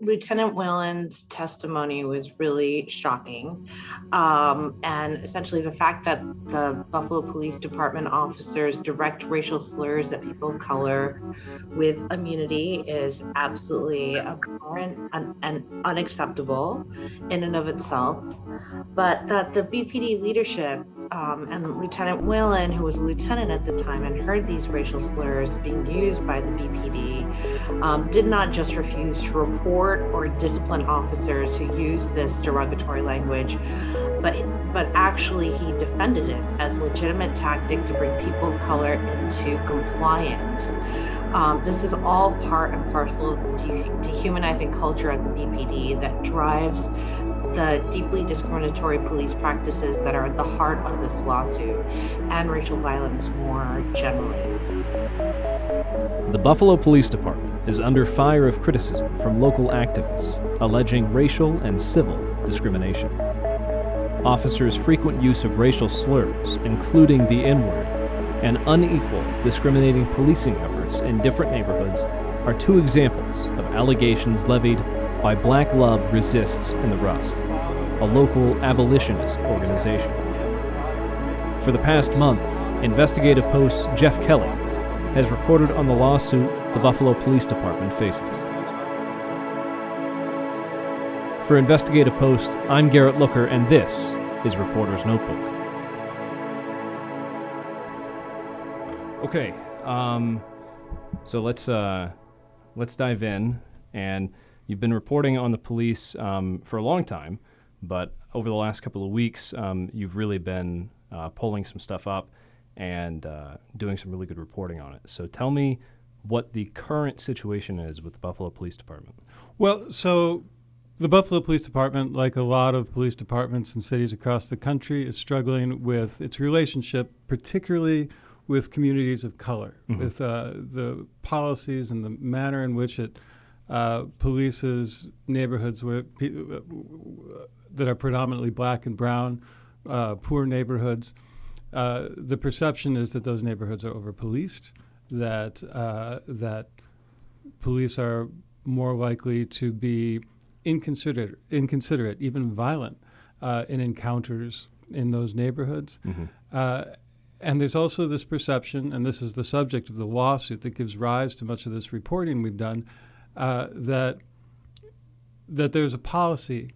Lieutenant Whalen's testimony was really shocking. And essentially, the fact that the Buffalo Police Department officers direct racial slurs at people of color with immunity is absolutely abhorrent and unacceptable in and of itself. But that the BPD leadership and Lieutenant Whalen, who was a lieutenant at the time and heard these racial slurs being used by the BPD, did not just refuse to report or discipline officers who used this derogatory language, but actually he defended it as a legitimate tactic to bring people of color into compliance. This is all part and parcel of the dehumanizing culture at the BPD that drives the deeply discriminatory police practices that are at the heart of this lawsuit and racial violence more generally. The Buffalo Police Department is under fire of criticism from local activists alleging racial and civil discrimination. Officers' frequent use of racial slurs, including the N-word, and unequal discriminating policing efforts in different neighborhoods are two examples of allegations levied by Black Love Resists in the Rust, a local abolitionist organization. For the past month, Investigative Post's Geoff Kelly has reported on the lawsuit the Buffalo Police Department faces. For Investigative Post, I'm Garrett Looker, and this is Reporter's Notebook. Okay, so let's dive in. And you've been reporting on the police for a long time, but over the last couple of weeks, you've really been pulling some stuff up and doing some really good reporting on it. So tell me what the current situation is with the Buffalo Police Department. Well, so the Buffalo Police Department, like a lot of police departments in cities across the country, is struggling with its relationship, particularly with communities of color, with the policies and the manner in which it polices neighborhoods that are predominantly black and brown, poor neighborhoods. The perception is that those neighborhoods are over-policed, that police are more likely to be inconsiderate, even violent in encounters in those neighborhoods. And there's also this perception, and this is the subject of the lawsuit that gives rise to much of this reporting we've done, that there's a policy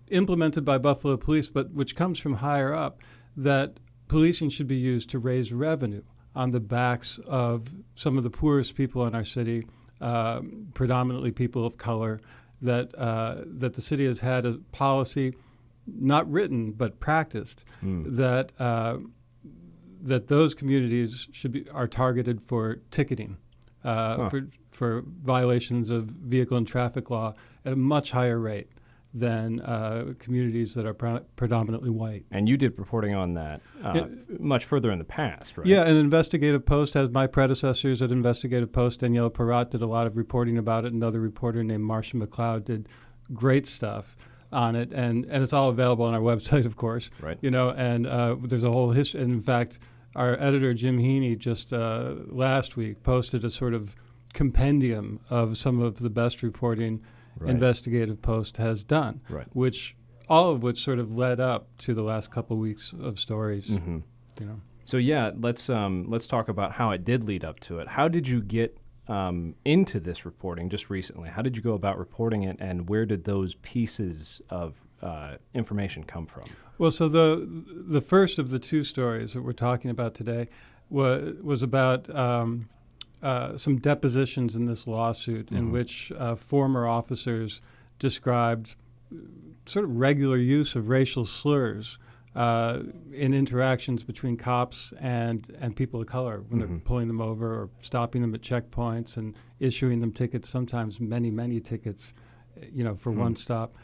implemented by Buffalo Police, but which comes from higher up, that policing should be used to raise revenue on the backs of some of the poorest people in our city, predominantly people of color, that the city has had a policy, not written but practiced, that those communities are targeted for ticketing, for violations of vehicle and traffic law at a much higher rate than communities that are predominantly white. And you did reporting on that much further in the past, right? Yeah, and Investigative Post has my predecessors at Investigative Post. Danielle Perrott did a lot of reporting about it. Another reporter named Marcia McLeod did great stuff on it, and it's all available on our website, of course. Right. And there's a whole history. And in fact, our editor, Jim Heaney, just last week posted a sort of compendium of some of the best reporting Investigative Post has done, all of which sort of led up to the last couple of weeks of stories. So yeah, let's talk about how it did lead up to it. How did you get into this reporting just recently? How did you go about reporting it, and where did those pieces of information come from? Well, so the first of the two stories that we're talking about today was about some depositions in this lawsuit in which former officers described sort of regular use of racial slurs in interactions between cops and people of color when they're pulling them over or stopping them at checkpoints and issuing them tickets, sometimes many, many tickets, for one stop.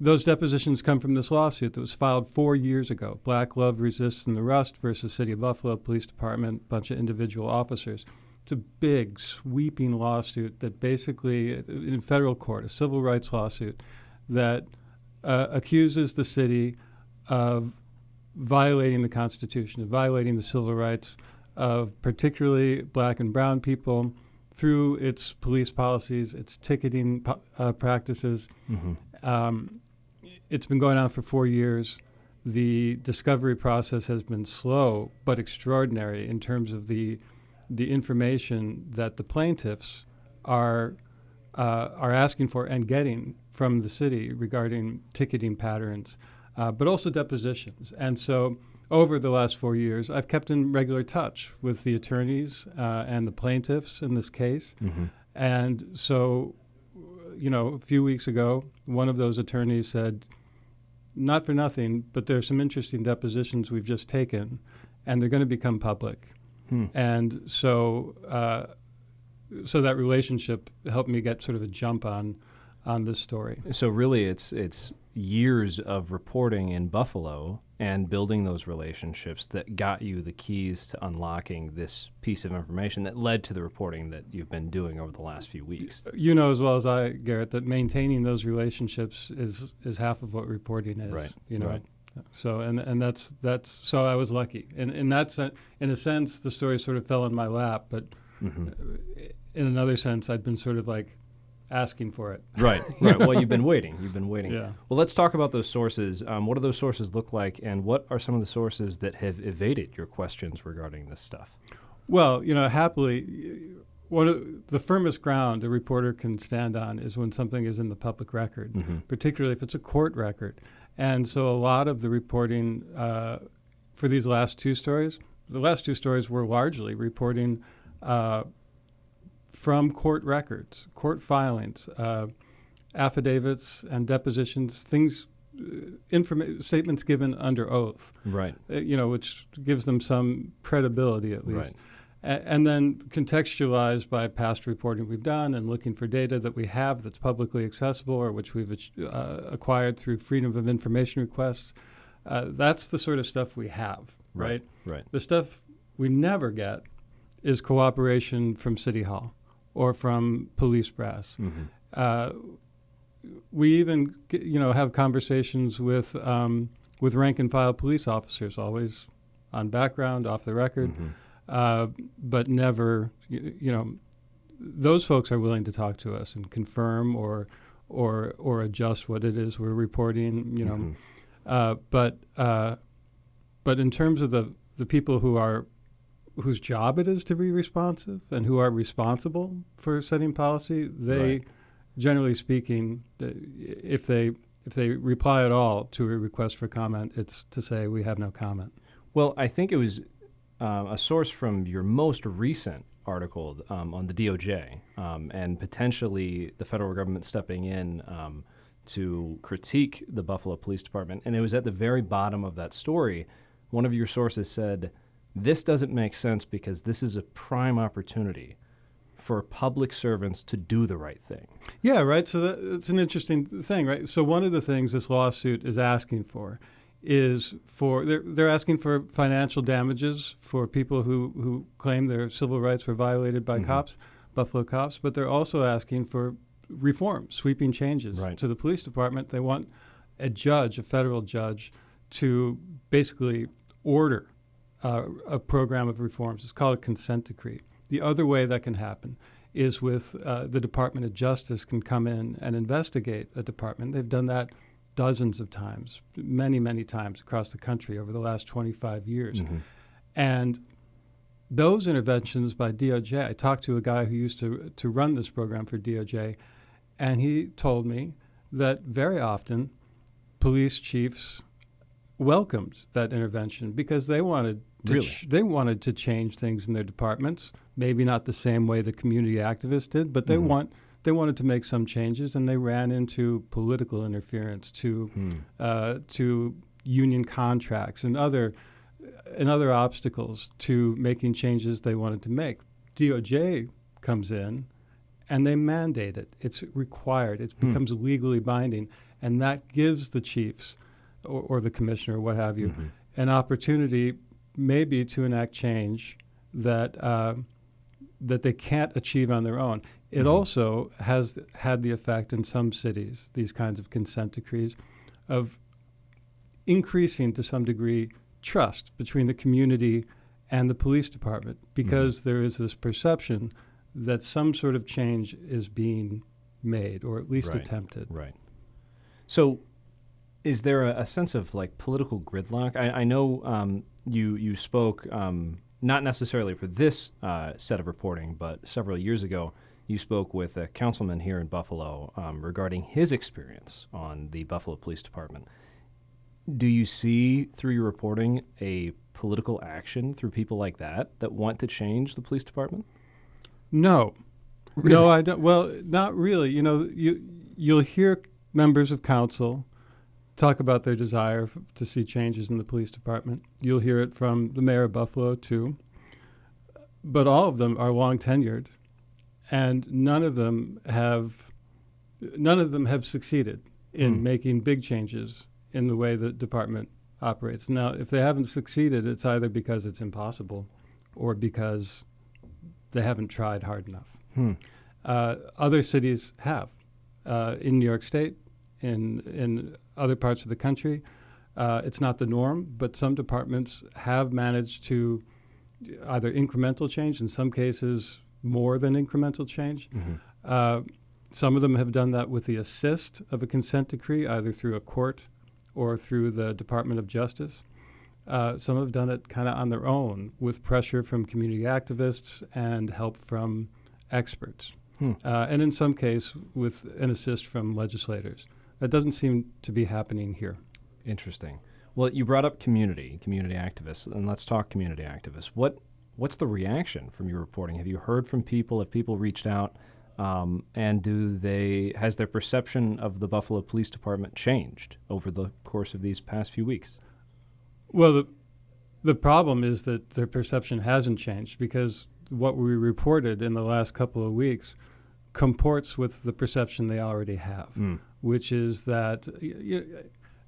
Those depositions come from this lawsuit that was filed 4 years ago. Black Love Resists in the Rust versus City of Buffalo Police Department, bunch of individual officers. It's a big, sweeping lawsuit that basically, in federal court, a civil rights lawsuit, that accuses the city of violating the Constitution, of violating the civil rights of particularly black and brown people, through its police policies, its ticketing practices. It's been going on for 4 years. The discovery process has been slow but extraordinary in terms of the information that the plaintiffs are asking for and getting from the city regarding ticketing patterns, but also depositions. And so over the last 4 years, I've kept in regular touch with the attorneys and the plaintiffs in this case. And so, a few weeks ago, one of those attorneys said, not for nothing, but there's some interesting depositions we've just taken, and they're going to become public. And so that relationship helped me get sort of a jump on this story. So really it's years of reporting in Buffalo and building those relationships that got you the keys to unlocking this piece of information that led to the reporting that you've been doing over the last few weeks. You know as well as I, Garrett, that maintaining those relationships is half of what reporting is. Right. Right. So and that's so I was lucky. And in a sense, the story sort of fell in my lap, but in another sense, I'd been sort of like asking for it. Right. Well, you've been waiting. Yeah. Well, let's talk about those sources. What do those sources look like, and what are some of the sources that have evaded your questions regarding this stuff? Well, happily, one of the firmest ground a reporter can stand on is when something is in the public record, particularly if it's a court record. And so a lot of the reporting for these last two stories, were largely reporting from court records, court filings, affidavits and depositions, things, statements given under oath, right? Which gives them some credibility at least, and then contextualized by past reporting we've done and looking for data that we have that's publicly accessible or which we've acquired through freedom of information requests. That's the sort of stuff we have, right? Right. The stuff we never get is cooperation from City Hall or from police brass. We even, have conversations with rank and file police officers, always on background, off the record, but never, those folks are willing to talk to us and confirm or adjust what it is we're reporting. But in terms of the people whose job it is to be responsive and who are responsible for setting policy, they, generally speaking, if they reply at all to a request for comment, it's to say we have no comment. Well, I think it was a source from your most recent article on the DOJ and potentially the federal government stepping in to critique the Buffalo Police Department. And it was at the very bottom of that story. One of your sources said, this doesn't make sense because this is a prime opportunity for public servants to do the right thing. Yeah, right. So that's an interesting thing, right? So one of the things this lawsuit is asking for is they're asking for financial damages for people who claim their civil rights were violated by cops, Buffalo cops, but they're also asking for reform, sweeping changes to the police department. They want a federal judge, to basically order a program of reforms. It's called a consent decree. The other way that can happen is with the Department of Justice can come in and investigate a department. They've done that dozens of times, many, many times across the country over the last 25 years. And those interventions by DOJ, I talked to a guy who used to run this program for DOJ, and he told me that very often police chiefs welcomed that intervention because they wanted to change things in their departments. Maybe not the same way the community activists did, but they wanted to make some changes, and they ran into political interference to union contracts and other obstacles to making changes they wanted to make. DOJ comes in and they mandate it. It's required. It becomes legally binding, and that gives the chiefs or the commissioner, what have you, an opportunity maybe to enact change that they can't achieve on their own. It also has had the effect in some cities, these kinds of consent decrees, of increasing to some degree trust between the community and the police department, because there is this perception that some sort of change is being made, or at least Right. attempted. Right. So is there a sense of like political gridlock? I know you spoke, not necessarily for this set of reporting, but several years ago, you spoke with a councilman here in Buffalo regarding his experience on the Buffalo Police Department. Do you see through your reporting a political action through people like that want to change the police department? No. Really? No, I don't. Well, not really. You'll hear members of council talk about their desire to see changes in the police department. You'll hear it from the mayor of Buffalo, too. But all of them are long tenured, and none of them have succeeded in making big changes in the way the department operates. Now, if they haven't succeeded, it's either because it's impossible or because they haven't tried hard enough. Other cities have. In New York State, in other parts of the country, it's not the norm, but some departments have managed to either incremental change, in some cases more than incremental change. Some of them have done that with the assist of a consent decree, either through a court or through the Department of Justice. Some have done it kind of on their own with pressure from community activists and help from experts. And in some case with an assist from legislators. That doesn't seem to be happening here. Interesting. Well, you brought up community activists, and let's talk community activists. What's the reaction from your reporting? Have you heard from people? Have people reached out? And has their perception of the Buffalo Police Department changed over the course of these past few weeks? Well, the problem is that their perception hasn't changed, because what we reported in the last couple of weeks comports with the perception they already have, which is that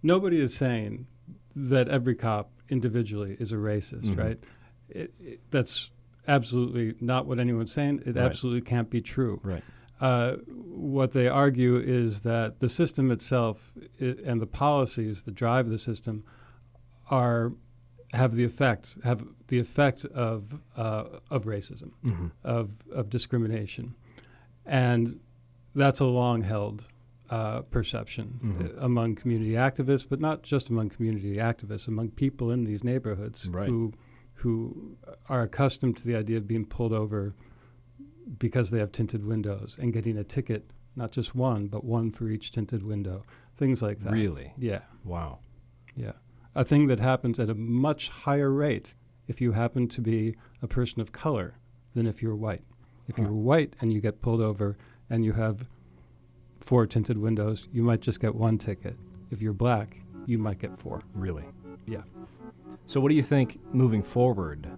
nobody is saying that every cop individually is a racist, right? That's absolutely not what anyone's saying. It absolutely can't be true. Right. What they argue is that the system itself and the policies that drive the system have the effect of racism, of discrimination, and that's a long-held perception among community activists, but not just among community activists, among people in these neighborhoods who are accustomed to the idea of being pulled over because they have tinted windows and getting a ticket, not just one, but one for each tinted window, things like that. Really? Yeah. Wow. Yeah. A thing that happens at a much higher rate if you happen to be a person of color than if you're white. If you're white and you get pulled over and you have 4 tinted windows, you might just get 1 ticket. If you're black, you might get 4. Really? Yeah. So what do you think moving forward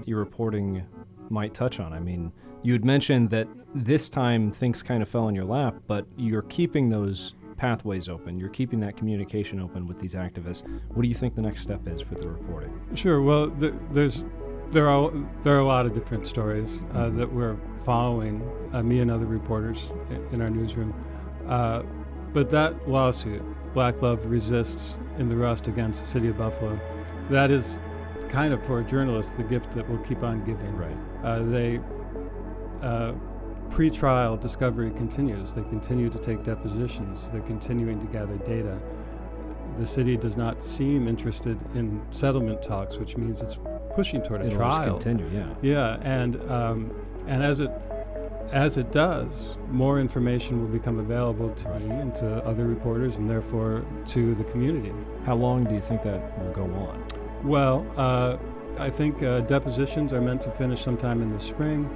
your reporting might touch on? I mean, you had mentioned that this time things kind of fell in your lap, but you're keeping those pathways open. You're keeping that communication open with these activists. What do you think the next step is with the reporting? Sure. Well, there are a lot of different stories that we're following, me and other reporters in our newsroom. But that lawsuit, Black Love Resists in the Rust against the City of Buffalo, that is kind of, for a journalist, the gift that we'll keep on giving. Right. Pre-trial discovery continues. They continue to take depositions. They're continuing to gather data. The city does not seem interested in settlement talks, which means it's pushing toward a trial. It'll just continue, yeah. Yeah, and as it does, more information will become available to me and to other reporters, and therefore to the community. How long do you think that will go on? Well, I think depositions are meant to finish sometime in the spring.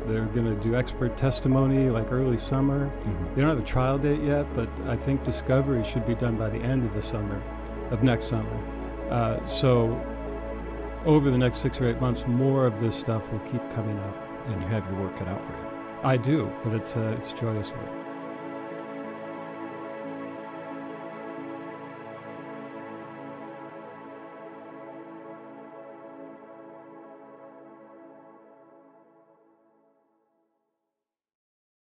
They're going to do expert testimony like early summer. They don't have a trial date yet, but I think discovery should be done by the end of the summer, of next summer. So over the next 6 or 8 months, more of this stuff will keep coming up. And you have your work cut out for you. I do, but it's joyous work.